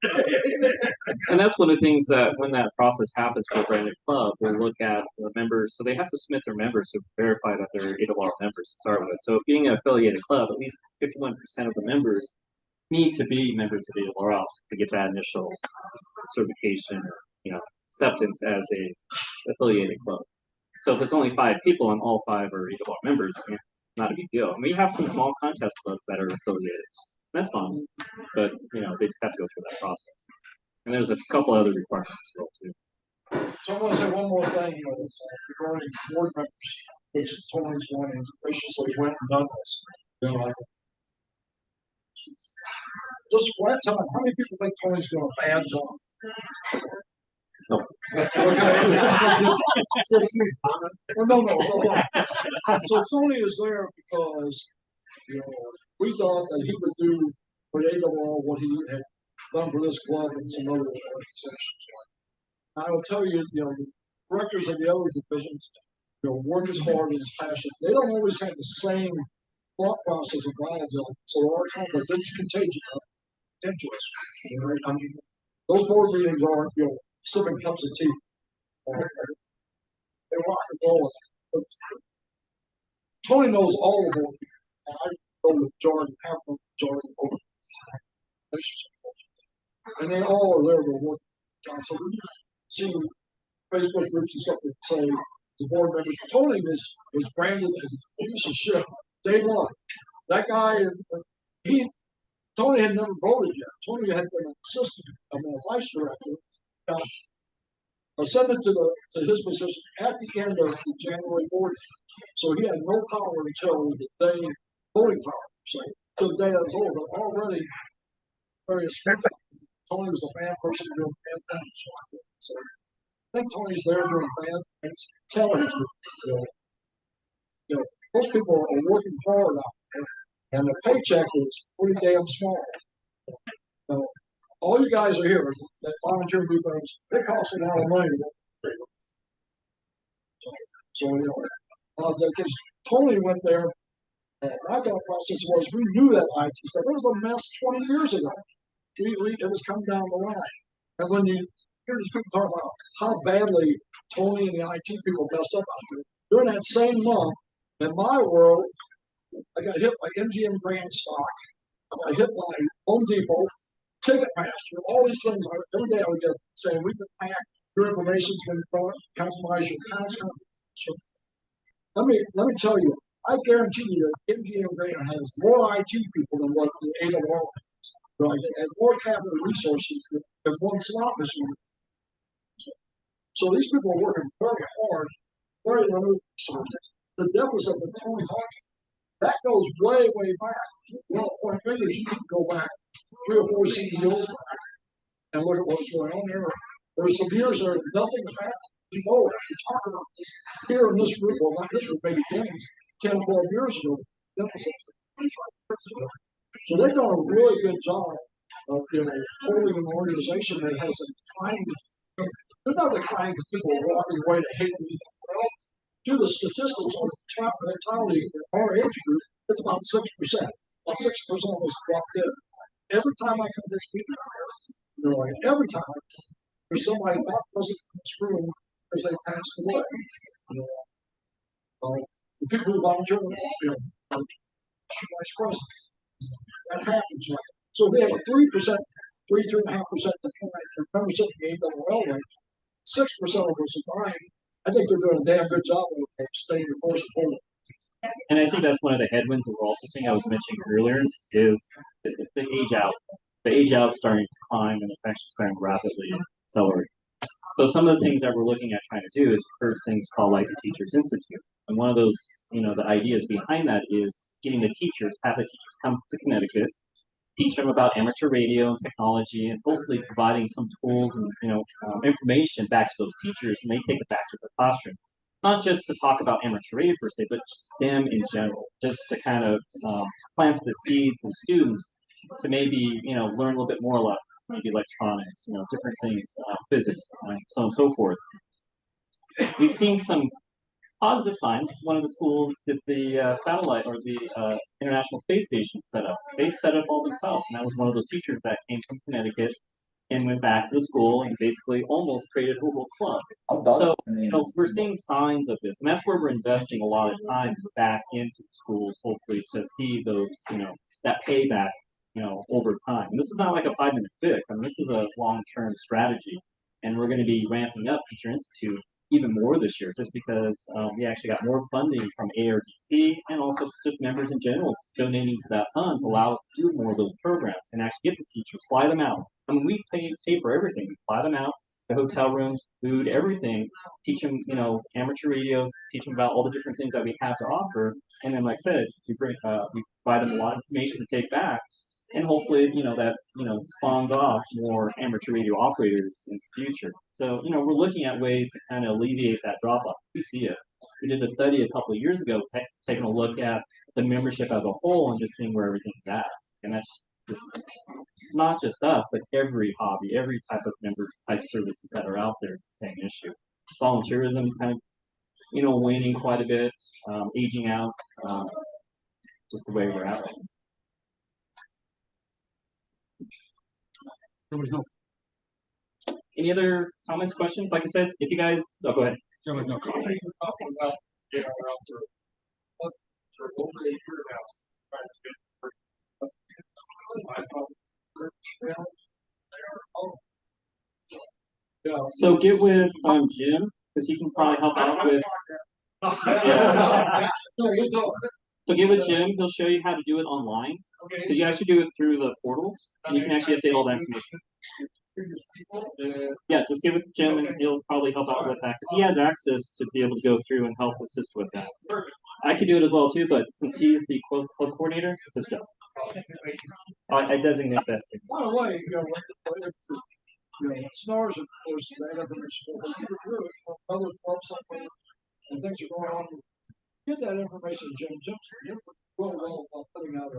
And that's one of the things that when that process happens for a brand new club, we'll look at the members. So they have to submit their members to verify that they're ARRL members to start with. So being an affiliated club, at least 51% of the members need to be members of ARRL to get that initial certification or acceptance as a affiliated club. So if it's only 5 people and all 5 are ARRL members, not a big deal. And we have some small contest clubs that are affiliated. That's fine, but they just have to go through that process. And there's a couple other requirements as well too. So I want to say one more thing, regarding board members, which is Tony's one, and graciously went and done this. Just flat time, how many people think Tony's doing a bad job? No. Well, no. So Tony is there because we thought that he would do for ARRL what he had done for this club and some other organizations. I will tell you, the directors of the other divisions, work as hard and as passionate. They don't always have the same thought process of viability. So our conflict, it's contagious. I mean, those board meetings aren't, sipping cups of tea. They rock and roll. Tony knows all of them. I know with Jordan, half of Jordan over and they all are there to work. So we see Facebook groups and stuff that say the board members. Tony was branded as a piece of shit day one. That guy, Tony had never voted yet. Tony had been an assistant, a vice director. Ascended to his position at the end of the January board. So he had no power until the day voting power. So to the day I was over, but already very respectful. Tony was a bad person doing bad things. So I think Tony's there doing bad things. Telling most people are working hard out there, and the paycheck is pretty damn small. All you guys are here that volunteer group members, they cost an hour of money. So because Tony went there, and my thought process was we knew that IT stuff. It was a mess 20 years ago. It was coming down the line. And when you hear these people talk about how badly Tony and the IT people messed up out there, during that same month, in my world, I got hit by MGM Grand stock. I got hit by Home Depot, Ticketmaster, all these things. Every day I would get saying, we can hack your information to compromise your accounts. So let me tell you, I guarantee you that MGM Grand has more IT people than what the ARRL has. Right? It has more capital resources than one slot machine. So these people are working very hard very limited. So the deficit that Tony talked, that goes way, way back. Well, point figures, you can go back 3 or 4 CEOs back and look at what's going on there. There's some years there, nothing happened. You know that. We talk about this here in this group, well, not this group, maybe 10, 12 years ago. Deficit. So they've done a really good job of, holding an organization that has a declining. They're not declining because people are walking away to hate me. Well, do the statistics on the top mentality in our age group, it's about 6%. About 6% was dropped in. Every time I come to this meeting, every time there's somebody not present in this room because they passed away. The people who volunteer, vice president. That happens. So if we have a 3%, 3.5% decline in membership in the ARRL rate, 6% of us are dying. I think they're doing a damn good job of staying the course of holding. And I think that's one of the headwinds that we're also seeing, I was mentioning earlier, is the age out. The age out is starting to climb and it's actually starting to rapidly accelerate. So some of the things that we're looking at trying to do is first things called like the Teachers Institute. And one of those, the ideas behind that is getting the teachers, have the teachers come to Connecticut, teach them about amateur radio and technology, and hopefully providing some tools and information back to those teachers, and they take it back to the classroom. Not just to talk about amateur radio per se, but STEM in general, just to kind of plant the seeds in students to maybe learn a little bit more about maybe electronics, different things, physics, so on and so forth. We've seen some positive signs. One of the schools did the satellite or the International Space Station set up. They set up all themselves, and that was one of those teachers that came from Connecticut and went back to the school and basically almost created a whole club. So, we're seeing signs of this, and that's where we're investing a lot of time back into schools, hopefully to see those, that payback, over time. And this is not like a 5-minute fix. I mean, this is a long-term strategy, and we're going to be ramping up Teacher Institute even more this year, just because we actually got more funding from ARDC and also just members in general donating to that fund to allow us to do more of those programs and actually get the teachers, fly them out. I mean, we pay for everything. We fly them out, the hotel rooms, food, everything. Teach them, amateur radio. Teach them about all the different things that we have to offer. And then, like I said, we provide them a lot of information to take back. And hopefully, that, spawns off more amateur radio operators in the future. So, we're looking at ways to kind of alleviate that drop off. We see it. We did a study a couple of years ago, taking a look at the membership as a whole and just seeing where everything's at. And that's just not just us, but every hobby, every type of member type services that are out there. It's the same issue. Volunteerism is kind of, waning quite a bit, aging out, just the way we're at right now. There was no. Any other comments, questions? Like I said, if you guys, go ahead. There was no comment. You're talking about ARRL for over 8 years now. So get with Jim, because he can probably help out with. Yeah. So get with Jim. He'll show you how to do it online. Okay. So you actually do it through the portal, and you can actually update all that information. Yeah, just give it to Jim, and he'll probably help out with that because he has access to be able to go through and help assist with that. I could do it as well too, but since he's the club coordinator, it's his job. I designate that too. By the way, SNARS, of course, that information, but if you're other clubs something and things are going on, get that information, Jim. Jim's well about putting out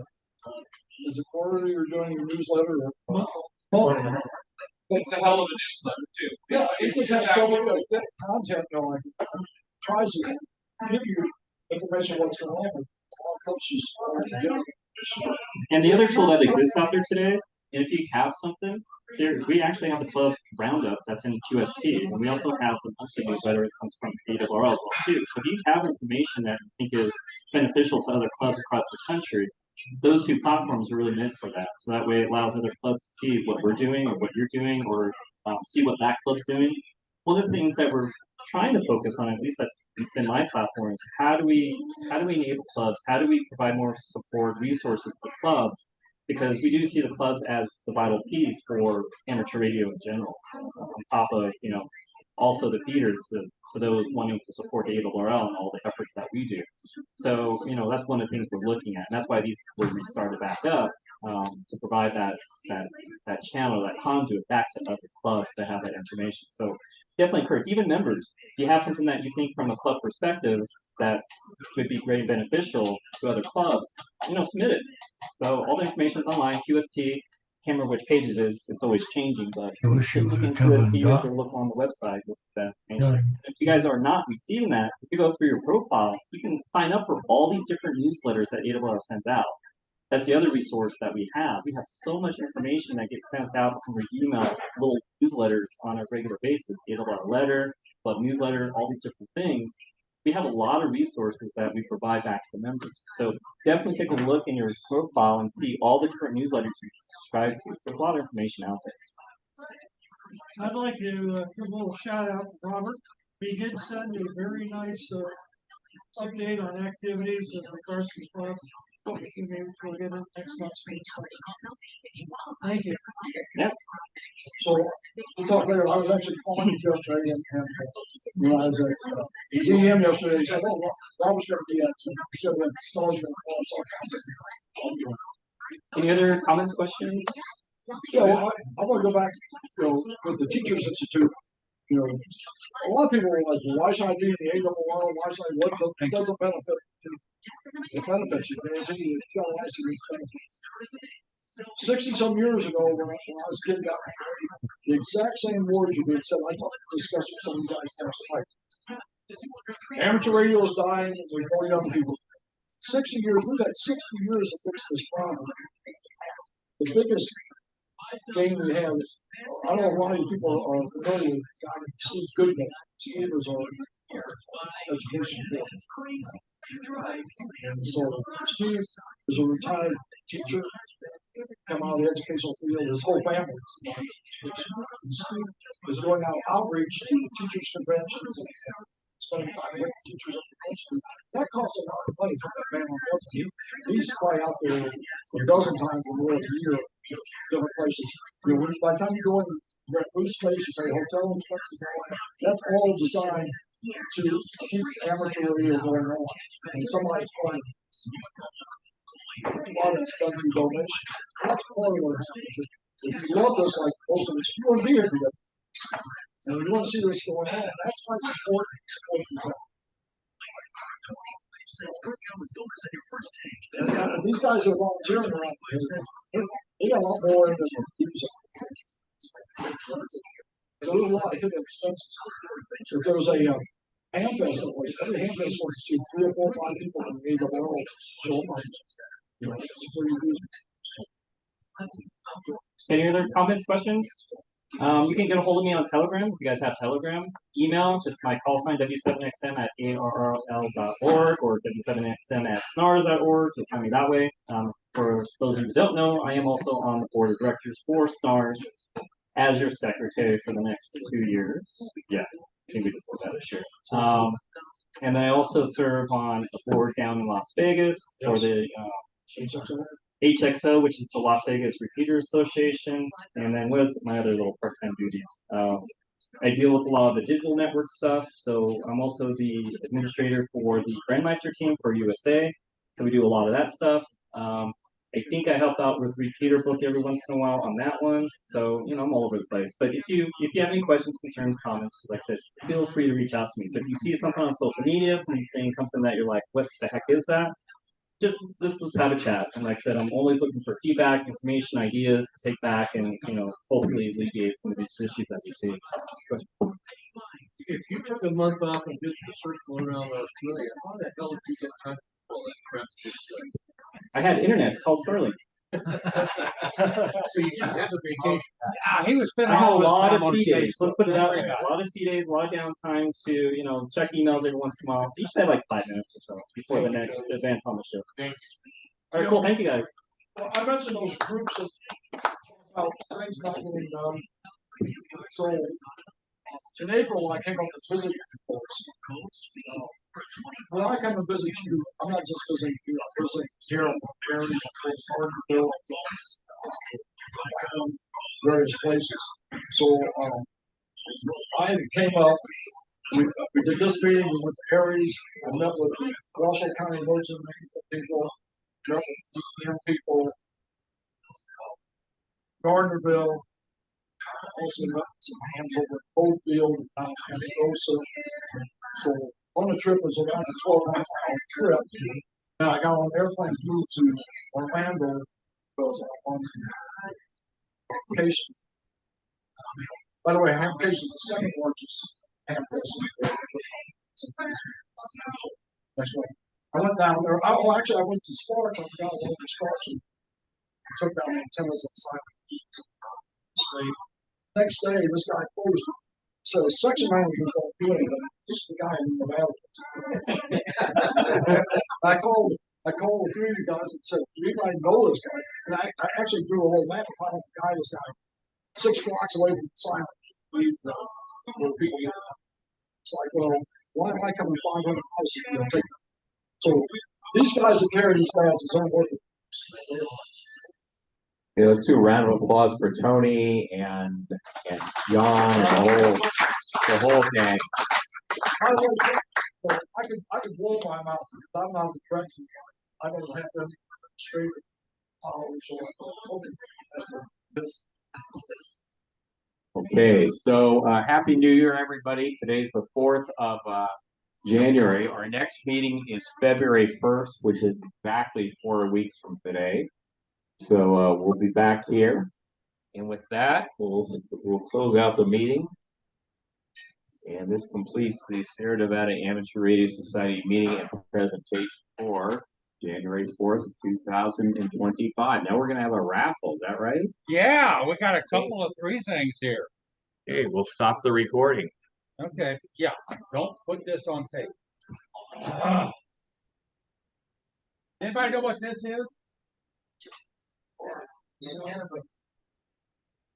is it quarterly or doing a newsletter or monthly? It's a hell of a newsletter too. Yeah, it just has so much content going. Tries to give you information what's going on. All coaches and the other tool that exists out there today, and if you have something, we actually have a club roundup that's in QST, and we also have the monthly newsletter that comes from ARRL as well too. So if you have information that you think is beneficial to other clubs across the country, those two platforms are really meant for that. So that way it allows other clubs to see what we're doing or what you're doing, or see what that club's doing. One of the things that we're trying to focus on, at least that's been my platform, is how do we enable clubs? How do we provide more support resources to clubs? Because we do see the clubs as the vital piece for amateur radio in general, on top of also the feeder to those wanting to support the ARRL and all the efforts that we do. So, that's one of the things we're looking at. And that's why these were restarted back up, to provide that channel, that conduit back to other clubs to have that information. So definitely encourage, even members, if you have something that you think from a club perspective that could be great and beneficial to other clubs, submit it. So all the information is online, QST. Can't remember which page it is. It's always changing, but just look in QST or look on the website. If you guys are not receiving that, if you go through your profile, you can sign up for all these different newsletters that ARRL sends out. That's the other resource that we have. We have so much information that gets sent out from our email, little newsletters on a regular basis. ARRL letter, club newsletter, all these different things. We have a lot of resources that we provide back to the members. So definitely take a look in your profile and see all the different newsletters you subscribe to. There's a lot of information out there. I'd like to give a little shout out to Robert. He did send me a very nice update on activities of the Carson Club. Maybe we'll get it next month's meeting. Thank you. Yes. So, we talked later, I was actually calling you yesterday and I was at DM yesterday, he said, oh, I was gonna be at, SNARS gonna call, so Any other comments, questions? yeah, well, I wanna go back, with the Teachers Institute, a lot of people are like, well, why should I be in the ARRL, why should I, it doesn't benefit, it benefits you, you got a license, it benefits. 60-some years ago, when I was a kid, the exact same words were being said. I discussed with some of you guys last night. Amateur radio is dying, there's more young people. 60 years, we've had 60 years to fix this problem. The biggest game we have is, I don't know why people are familiar with Steve Goodman. Steve is our education bill. And so Steve is a retired teacher, come out of the educational field, his whole family. Steve is going out outreach to teachers' conventions and spending time with teachers at the convention. That costs a lot of money for that family. He's probably out there a dozen times or more a year, different places. By the time you go in rent food space, you pay hotel expenses, that's all designed to keep amateur radio going on. And somebody's finding a lot of it's done through donation. That's part of what happens. If you love this, like most of us, you want to be here together. And you want to see what's going on. That's why it's important to support these these guys are volunteering around here. They got a lot more in than use. So there's a lot of hidden expenses. If there was a handfest someplace, every handfest wants to see 3 or 4 or 5 people from the ARRL show up. It's pretty good. Any other comments, questions? You can get a hold of me on Telegram if you guys have Telegram. Email, just my call sign w7xm@arrl.org or w7xm@snars.org. You'll find me that way. For those of you who don't know, I am also on the board of directors for SNARS as your secretary for the next 2 years. Yeah, I think we just looked at it, sure. And I also serve on a board down in Las Vegas for the HXO, which is the Las Vegas Repeaters Association, and then what is my other little part-time duties? I deal with a lot of the digital network stuff, so I'm also the administrator for the Grandmeister team for USA, so we do a lot of that stuff. I think I help out with Repeater Book every once in a while on that one, so I'm all over the place. But if you have any questions, concerns, comments, like I said, feel free to reach out to me. So if you see something on social media, somebody saying something that you're like, what the heck is that? Just let's have a chat. And like I said, I'm always looking for feedback, information, ideas to take back and, hopefully alleviate some of these issues that we see. If you took a month off and did a circle around Australia, how the hell did you get time to all that crap? I had internet. It's called Sterling. So you just had a vacation. He was I had a lot of C days. Let's put it that way. A lot of C days, a lot of downtime to, check emails every once in a while. You should have like 5 minutes or so before the next advance on the show. Thanks. All right, cool. Thank you guys. Well, I mentioned those groups about things not getting done. So in April, when I came up to visit folks, when I come to visit you, I'm not just visiting you, I'm visiting Carol, Bill, various places. So I came up, we did this meeting with Aries, I met with Russell County Emergency people, met with DEM people, Gardnerville, also met some handful with Oldfield, and Osa. So on the trip was around a 12-hour trip. And I got on an airplane flew to Orlando because I'm on vacation. By the way, vacation is the second largest vacation. Next one. I went down there. Oh, actually, I went to Sparks. I forgot one of the Sparks. I took down the antennas on Simon. Next day, this guy closed it. So the section manager don't do anything. This is the guy in the I called the three of you guys and said, do you guys know this guy? And I actually drew a little map of how the guy was out 6 blocks away from Simon. It's like, well, why am I coming 500 miles to take them? So these guys that carry these badges aren't working. Yeah, let's do a round of applause for Tony and John and the whole gang. I could blow my mouth. I'm not the direction. I don't have them straight. Okay, so Happy New Year, everybody. Today's the 4th of January. Our next meeting is February 1st, which is exactly 4 weeks from today. So we'll be back here. And with that, we'll close out the meeting. And this completes the Sierra Nevada Amateur Radio Society meeting and presentation for January 4th, 2025. Now we're going to have a raffle. Is that right? Yeah, we got a couple of 3 things here. Okay, we'll stop the recording. Okay, yeah, don't put this on tape. Anybody know what this is?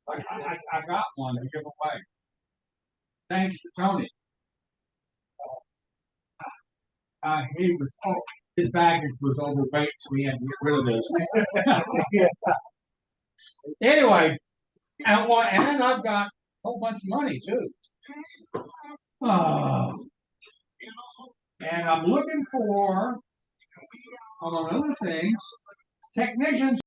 I got one to give away. Thanks to Tony. His baggage was overweight, so he had to get rid of this. Anyway, and then I've got a whole bunch of money too. And I'm looking for, among other things, technicians